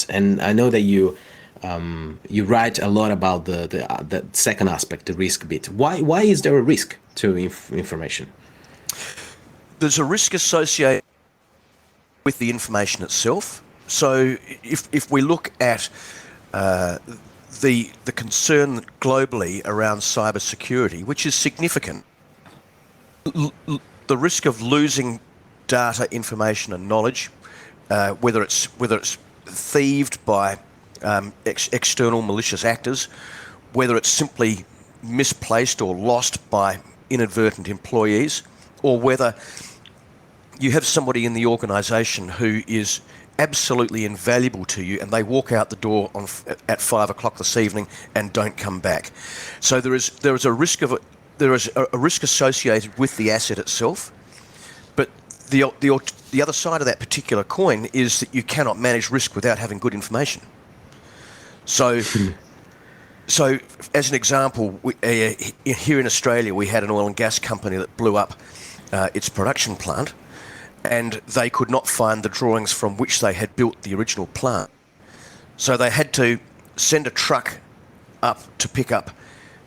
And I know that you write a lot about the second aspect, the risk bit. Why is there a risk to information? There's a risk associated with the information itself. So if we look at the concern globally around cybersecurity, which is significant, the risk of losing data, information, and knowledge, whether it's thieved by external malicious actors, whether it's simply misplaced or lost by inadvertent employees, or whether you have somebody in the organisation who is absolutely invaluable to you and they walk out the door at 5 o'clock this evening and don't come back. So there is a risk associated with the asset itself, but the other side of that particular coin is that you cannot manage risk without having good information. So as an example, here in Australia we had an oil and gas company that blew up its production plant, and they could not find the drawings from which they had built the original plant. So they had to send a truck up to pick up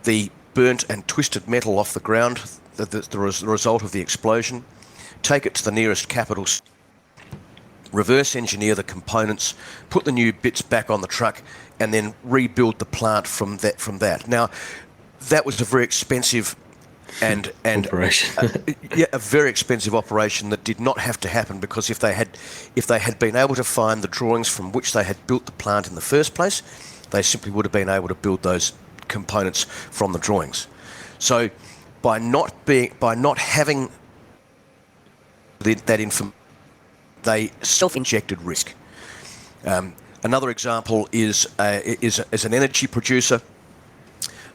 the burnt and twisted metal off the ground, the result of the explosion, take it to the nearest capital, reverse engineer the components, put the new bits back on the truck, and then rebuild the plant from that. Now, that was a very expensive and operation. a very expensive operation that did not have to happen, because if they had been able to find the drawings from which they had built the plant in the first place, they simply would have been able to build those components from the drawings. So by not having that information, they self-injected risk. Another example is an energy producer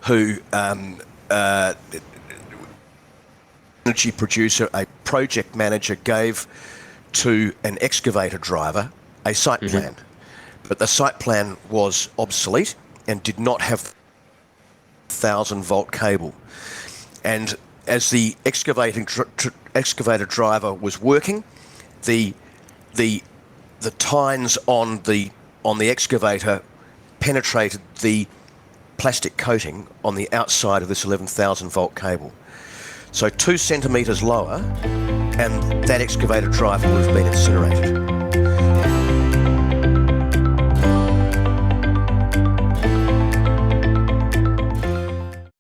who a project manager gave to an excavator driver a site plan, but the site plan was obsolete and did not have 1,000-volt cable. And as the excavator driver was working, the tines on the excavator penetrated the plastic coating on the outside of this 11,000-volt cable. So 2 centimetres lower, and that excavator driver would have been incinerated.